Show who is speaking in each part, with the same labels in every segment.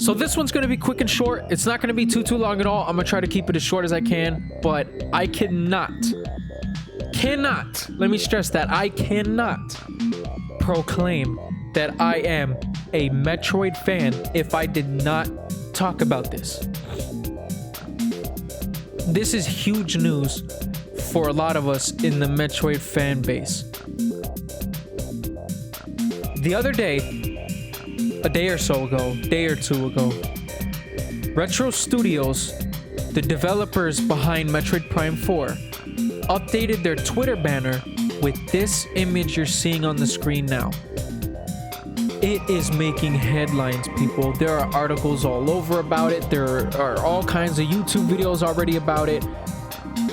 Speaker 1: So this one's going to be quick and short. It's not going to be too long at all. I'm going to try to keep it as short as I can, but I cannot, let me stress that, I cannot proclaim that I am a Metroid fan if I did not talk about this. This is huge news for a lot of us in the Metroid fan base. The other day, a day or two ago, Retro Studios, the developers behind Metroid Prime 4, updated their Twitter banner with this image you're seeing on the screen now. It is making headlines, people. There are articles all over about it. There are all kinds of YouTube videos already about it,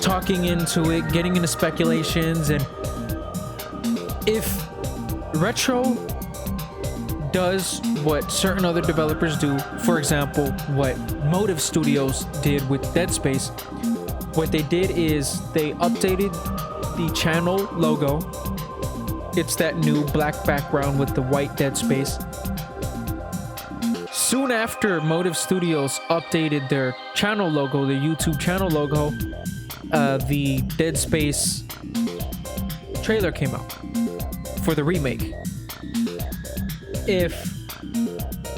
Speaker 1: talking into it, getting into speculations. And if Retro does what certain other developers do, for example, what Motive Studios did with Dead Space, what they did is they updated the channel logo. It's that new black background with the white Dead Space. Soon after Motive Studios updated their channel logo, the YouTube channel logo, the Dead Space trailer came out for the remake. If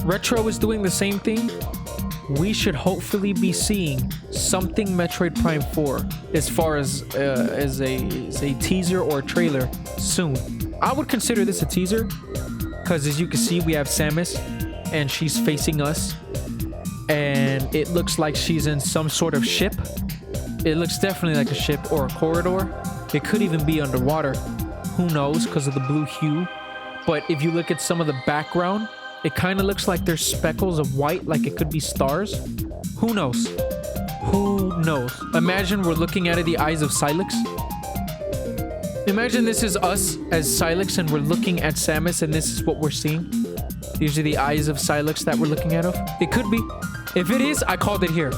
Speaker 1: Retro is doing the same thing, we should hopefully be seeing something Metroid Prime 4 as far as a teaser or trailer soon. I would consider this a teaser because, as you can see, we have Samus and she's facing us, and it looks like she's in some sort of ship. It looks definitely like a ship or a corridor. It could even be underwater. Who knows, because of the blue hue. But if you look at some of the background, it kind of looks like there's speckles of white, like it could be stars. Who knows? Who knows? Imagine we're looking at it the eyes of Silex. Imagine this is us as Silex and we're looking at Samus and this is what we're seeing. These are the eyes of Silex that we're looking at. It could be. If it is, I called it here.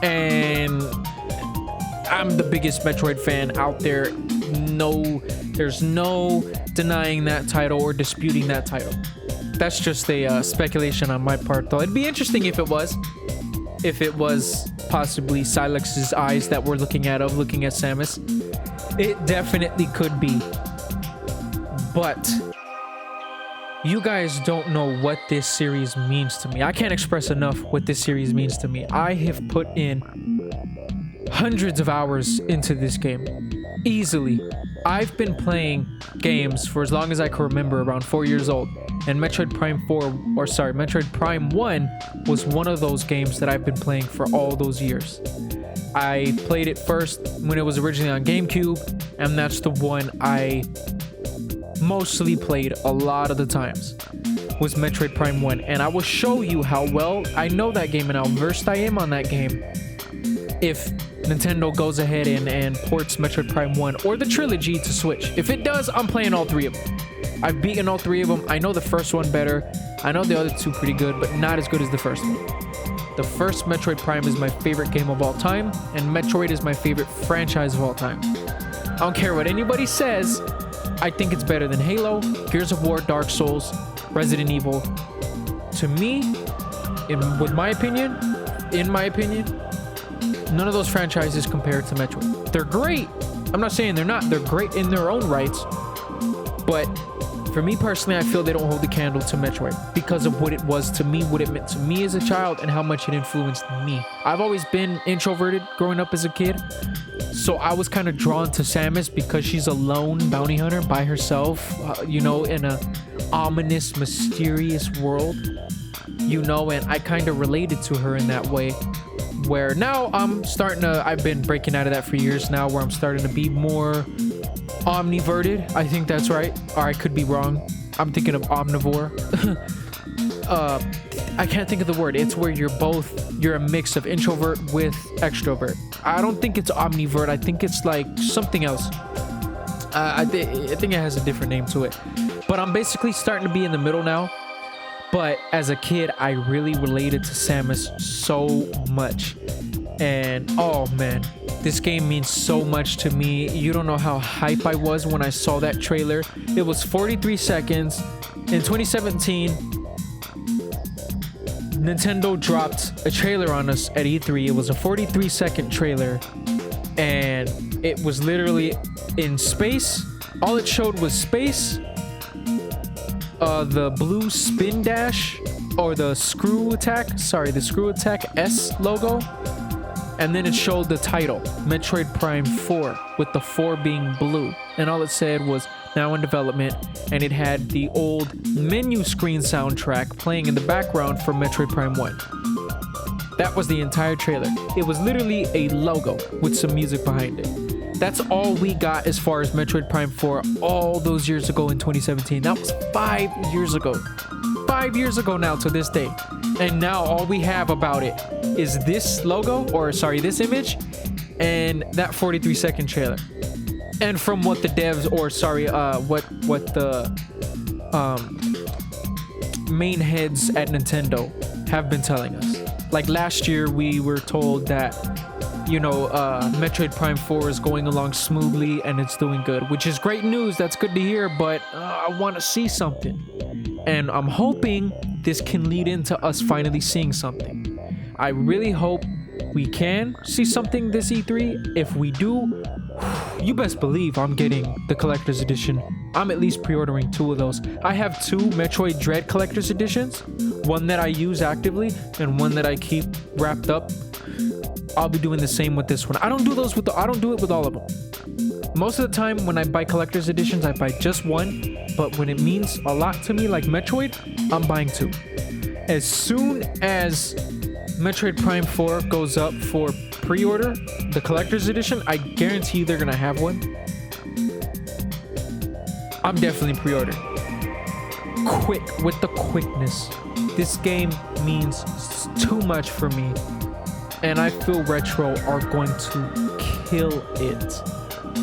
Speaker 1: And I'm the biggest Metroid fan out there. There's no denying that title or disputing that title. That's just a speculation on my part, though. It'd be interesting if it was possibly Silex's eyes that we're looking at Samus. It definitely could be. But you guys don't know what this series means to me. I can't express enough what this series means to me. I have put in hundreds of hours into this game. Easily. I've been playing games for as long as I can remember, around 4 years old. And Metroid Prime 1 was one of those games that I've been playing for all those years. I played it first when it was originally on GameCube, and that's the one I mostly played a lot of the times, was Metroid Prime 1. And I will show you how well I know that game and how versed I am on that game if Nintendo goes ahead and ports Metroid Prime 1 or the trilogy to Switch. If it does, I'm playing all three of them. I've beaten all three of them. I know the first one better. I know the other two pretty good, but not as good as the first one. The first Metroid Prime is my favorite game of all time, and Metroid is my favorite franchise of all time. I don't care what anybody says. I think it's better than Halo, Gears of War, Dark Souls, Resident Evil. To me, in my opinion, none of those franchises compare to Metroid. They're great. I'm not saying they're not. They're great in their own rights. But for me personally, I feel they don't hold the candle to Metroid because of what it was to me, what it meant to me as a child, and how much it influenced me. I've always been introverted growing up as a kid. So I was kind of drawn to Samus because she's a lone bounty hunter by herself, in a ominous, mysterious world, and I kind of related to her in that way. Where now I've been breaking out of that for years now, where I'm starting to be more omniverted. I think that's right, or I could be wrong. I'm thinking of omnivore. I can't think of the word. It's where you're a mix of introvert with extrovert. I don't think it's omnivert. I think it's like something else. I think it has a different name to it. But I'm basically starting to be in the middle now. But as a kid, I really related to Samus so much. And oh man, this game means so much to me. You don't know how hype I was when I saw that trailer. It was 43 seconds in 2017. Nintendo dropped a trailer on us at E3. It was a 43-second trailer, and it was literally in space. All it showed was space, the blue spin dash, or the screw attack S logo, and then it showed the title, Metroid Prime 4, with the 4 being blue, and all it said was now in development, and it had the old menu screen soundtrack playing in the background for Metroid Prime 1. That was the entire trailer. It was literally a logo with some music behind it. That's all we got as far as Metroid Prime 4 all those years ago in 2017. That was 5 years ago. 5 years ago now to this day. And now all we have about it is this logo, or sorry, this image, and that 43-second trailer. And from what the devs, or sorry, what the main heads at Nintendo have been telling us. Like last year, we were told that, you know, Metroid Prime 4 is going along smoothly and it's doing good, which is great news. That's good to hear, but I want to see something. And I'm hoping this can lead into us finally seeing something. I really hope we can see something this E3. If we do, you best believe I'm getting the collector's edition. I'm at least pre-ordering 2 of those. I have 2 Metroid Dread collector's editions, one that I use actively and one that I keep wrapped up. I'll be doing the same with this one. I don't do it with all of them. Most of the time when I buy collector's editions, I buy just one, but when it means a lot to me, like Metroid, I'm buying 2. As soon as Metroid Prime 4 goes up for pre-order, the collector's edition, I guarantee they're gonna have one. I'm definitely pre-ordering. Quick, with the quickness. This game means too much for me, and I feel Retro are going to kill it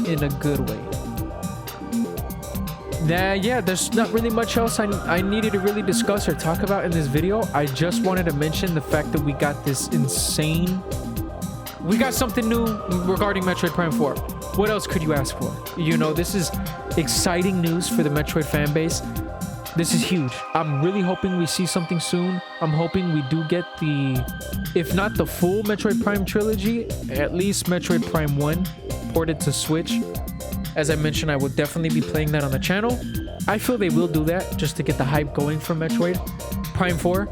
Speaker 1: in a good way. Yeah, there's not really much else I needed to really discuss or talk about in this video. I just wanted to mention the fact that we got something new regarding Metroid Prime 4. What else could you ask for? You know, this is exciting news for the Metroid fan base. This is huge. I'm really hoping we see something soon. I'm hoping we do get if not the full Metroid Prime trilogy, at least Metroid Prime 1 ported to Switch. As I mentioned, I will definitely be playing that on the channel. I feel they will do that just to get the hype going for Metroid Prime 4.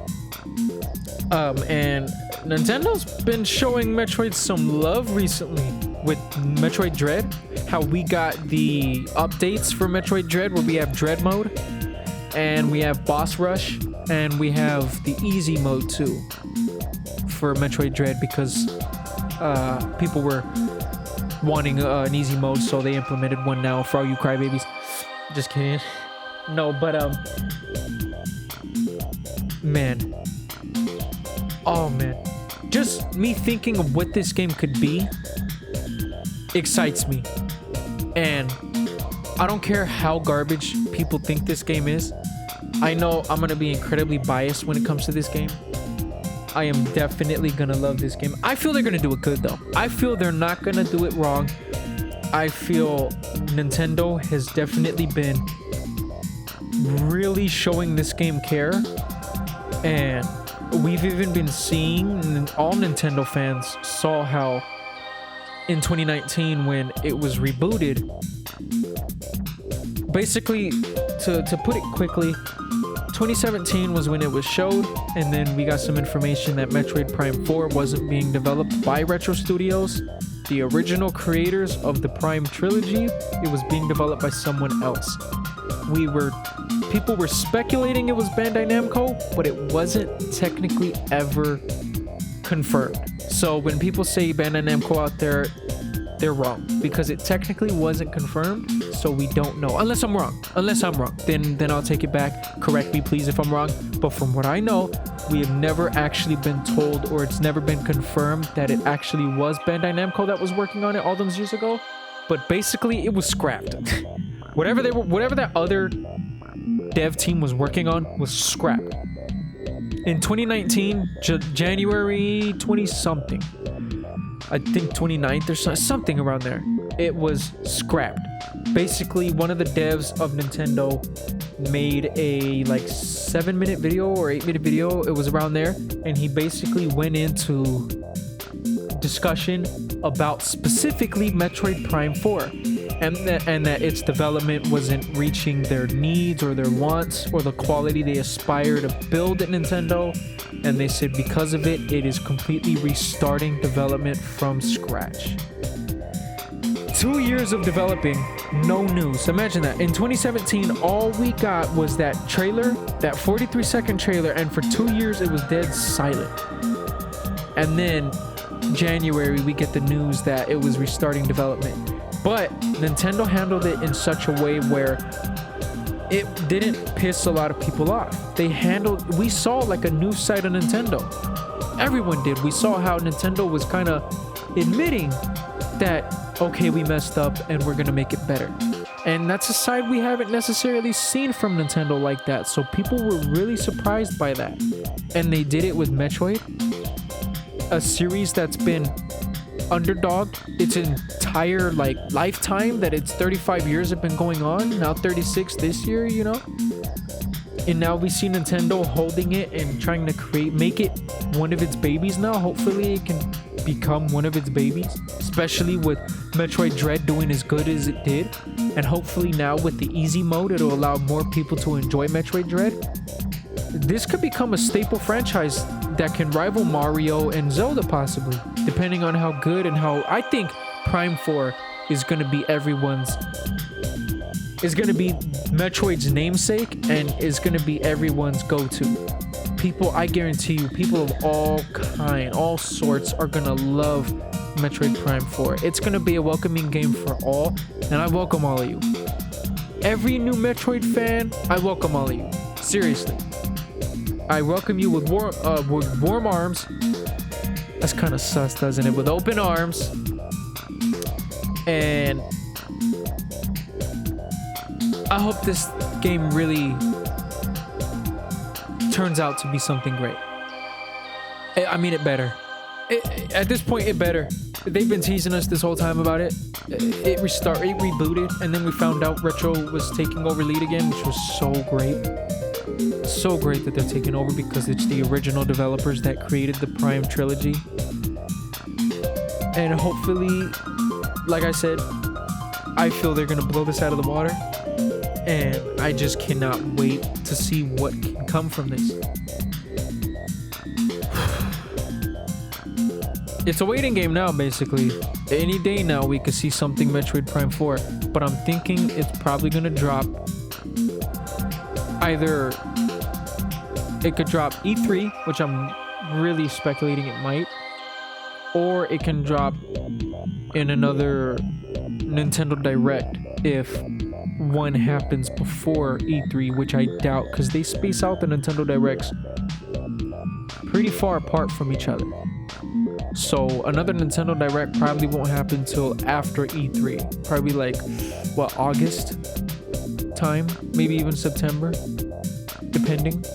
Speaker 1: And Nintendo's been showing Metroid some love recently with Metroid Dread. How we got the updates for Metroid Dread where we have Dread mode, and we have Boss Rush, and we have the easy mode too for Metroid Dread, because people were wanting an easy mode, so they implemented one now for all you crybabies. Just kidding. No, but man. Oh man. Just me thinking of what this game could be excites me. And I don't care how garbage people think this game is. I know I'm gonna be incredibly biased when it comes to this game. I am definitely gonna love this game. I feel they're gonna do it good though. I feel they're not gonna do it wrong. I feel Nintendo has definitely been really showing this game care, and we've even been seeing, all Nintendo fans saw how in 2019 when it was rebooted, basically to put it quickly, 2017 was when it was showed, and then we got some information that Metroid Prime 4 wasn't being developed by Retro Studios, the original creators of the Prime trilogy. It was being developed by someone else. People were speculating it was Bandai Namco, but it wasn't technically ever confirmed. So when people say Bandai Namco out there, they're wrong, because it technically wasn't confirmed, so we don't know. Unless I'm wrong. Then I'll take it back. Correct me, please, if I'm wrong. But from what I know, we have never actually been told, or it's never been confirmed that it actually was Bandai Namco that was working on it all those years ago. But basically, it was scrapped. whatever that other dev team was working on was scrapped. In 2019, January 20 something. I think 29th or something around there. it was scrapped. Basically, one of the devs of Nintendo made a like 7-minute video or 8-minute video. It was around there, and he basically went into discussion about specifically Metroid Prime 4 and that its development wasn't reaching their needs or their wants or the quality they aspire to build at Nintendo. And they said because of it, it is completely restarting development from scratch. 2 years of developing, no news. Imagine that. In 2017, all we got was that trailer, that 43-second trailer, and for 2 years it was dead silent. And then January, we get the news that it was restarting development. But Nintendo handled it in such a way where it didn't piss a lot of people off. We saw like a new side of Nintendo. Everyone did. We saw how Nintendo was kind of admitting that, okay, we messed up and we're gonna make it better. And that's a side we haven't necessarily seen from Nintendo like that. So people were really surprised by that. And they did it with Metroid, a series that's been underdog its entire like lifetime, that it's 35 years have been going on, now 36 this year, you know. And now we see Nintendo holding it and trying to make it one of its babies now. Hopefully it can become one of its babies, especially with Metroid Dread doing as good as it did. And hopefully now with the easy mode, it'll allow more people to enjoy Metroid Dread. This could become a staple franchise that can rival Mario and Zelda possibly, depending on how good and how... I think Prime 4 is going to be Metroid's namesake and is going to be everyone's go-to. People, I guarantee you, people of all sorts are going to love Metroid Prime 4. It's going to be a welcoming game for all, and I welcome all of you. Every new Metroid fan, I welcome all of you. Seriously. I welcome you with warm arms. That's kind of sus, doesn't it? With open arms. And I hope this game really turns out to be something great. I mean, it better. At this point, it better. They've been teasing us this whole time about it. It rebooted, and then we found out Retro was taking over lead again, which was so great. So great that they're taking over because it's the original developers that created the Prime trilogy. And hopefully, like I said, I feel they're gonna blow this out of the water, and I just cannot wait to see what can come from this. It's a waiting game now, basically. Any day now we could see something Metroid Prime 4, but I'm thinking it's probably gonna drop either... It could drop E3, which I'm really speculating it might, or it can drop in another Nintendo Direct if one happens before E3, which I doubt because they space out the Nintendo Directs pretty far apart from each other. So another Nintendo Direct probably won't happen till after E3, probably like August time, maybe even September, depending.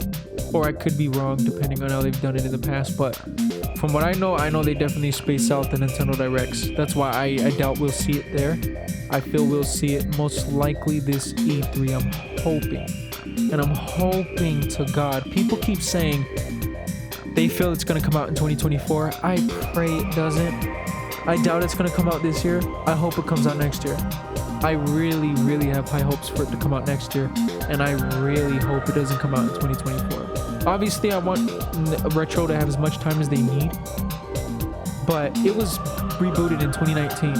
Speaker 1: Or I could be wrong depending on how they've done it in the past, but from what I know they definitely space out the Nintendo Directs. That's why I doubt we'll see it there. I feel we'll see it most likely this E3. I'm hoping. And I'm hoping to God. People keep saying they feel it's going to come out in 2024. I pray it doesn't. I doubt it's going to come out this year. I hope it comes out next year. I really, really have high hopes for it to come out next year, and I really hope it doesn't come out in 2024. Obviously, I want Retro to have as much time as they need, but it was rebooted in 2019.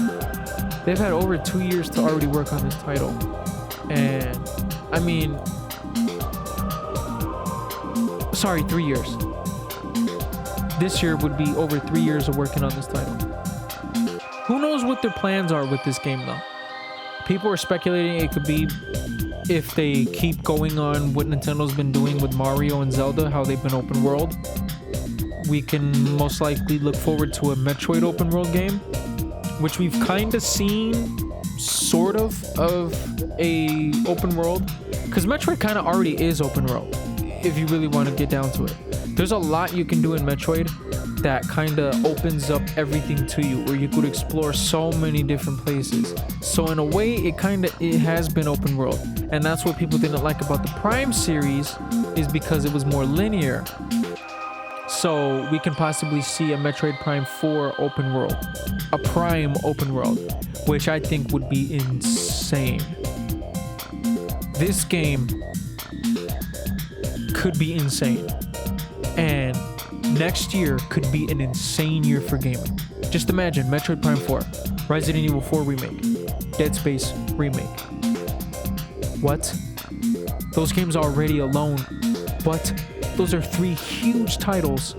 Speaker 1: They've had over 2 years to already work on this title, and I mean, sorry, 3 years. This year would be over 3 years of working on this title. Who knows what their plans are with this game, though? People are speculating it could be if they keep going on what Nintendo's been doing with Mario and Zelda, how they've been open world. We can most likely look forward to a Metroid open world game, which we've kind of seen sort of a open world, because Metroid kind of already is open world if you really want to get down to it. There's a lot you can do in Metroid that kind of opens up everything to you, where you could explore so many different places. So in a way, it has been open world, and that's what people didn't like about the Prime series, is because it was more linear. So we can possibly see a Metroid Prime 4 open world, a Prime open world, which I think would be insane. This game could be insane, and next year could be an insane year for gaming. Just imagine Metroid Prime 4, Resident Evil 4 remake, Dead Space remake. What? Those games already alone, but those are 3 huge titles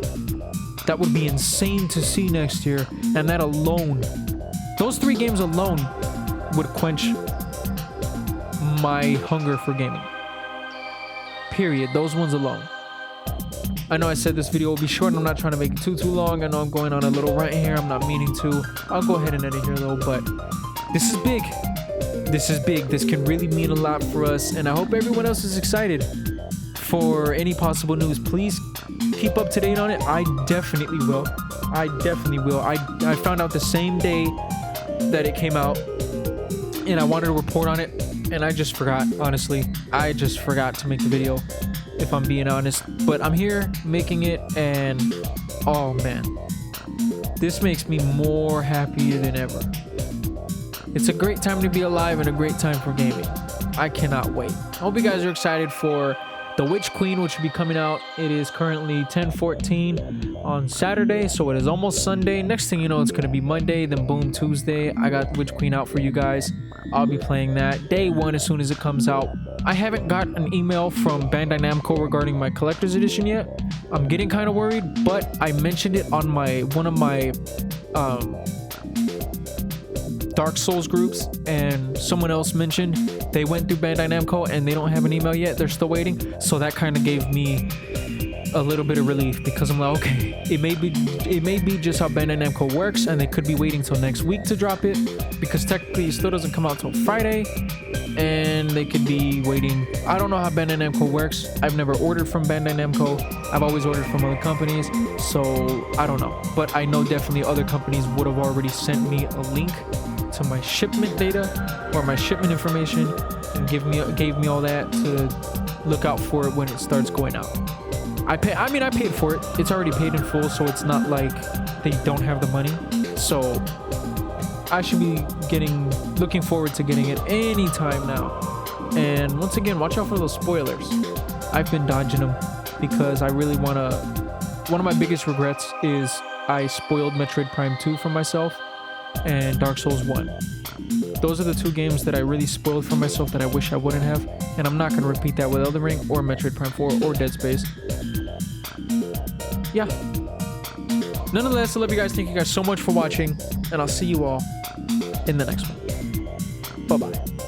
Speaker 1: that would be insane to see next year, and that alone, those 3 games alone would quench my hunger for gaming. Period. Those ones alone. I know I said this video will be short, and I'm not trying to make it too long. I know I'm going on a little rant here. I'm not meaning to. I'll go ahead and end it here though, but this is big. This is big. This can really mean a lot for us, and I hope everyone else is excited for any possible news. Please keep up to date on it. I definitely will. I found out the same day that it came out, and I wanted to report on it, and I just forgot. Honestly, I just forgot to make the video, if I'm being honest. But I'm here making it, and oh man, this makes me more happier than ever. It's a great time to be alive and a great time for gaming. I cannot wait. I hope you guys are excited for The Witch Queen, which will be coming out. It is currently 10:14 on Saturday, so it is almost Sunday. Next thing you know, it's going to be Monday, then boom, Tuesday. I got Witch Queen out for you guys. I'll be playing that day 1 as soon as it comes out. I haven't got an email from Bandai Namco regarding my collector's edition yet. I'm getting kind of worried, but I mentioned it on one of my Dark Souls groups, and someone else mentioned they went through Bandai Namco and they don't have an email yet. They're still waiting. So that kind of gave me a little bit of relief, because I'm like, okay, it may be just how Bandai Namco works, and they could be waiting till next week to drop it, because technically it still doesn't come out till Friday, and they could be waiting. I don't know how Bandai Namco works. I've never ordered from Bandai Namco. I've always ordered from other companies, so I don't know. But I know definitely other companies would have already sent me a link to my shipment data or my shipment information, and gave me all that to look out for it when it starts going out. I paid for it. It's already paid in full, so it's not like they don't have the money. So I should be looking forward to getting it anytime now. And once again, watch out for those spoilers. I've been dodging them because I really want to. One of my biggest regrets is I spoiled Metroid Prime 2 for myself and Dark Souls 1. Those are the 2 games that I really spoiled for myself that I wish I wouldn't have, and I'm not going to repeat that with Elden Ring or Metroid Prime 4 or Dead Space. Yeah. Nonetheless, I love you guys. Thank you guys so much for watching, and I'll see you all in the next one. Bye-bye.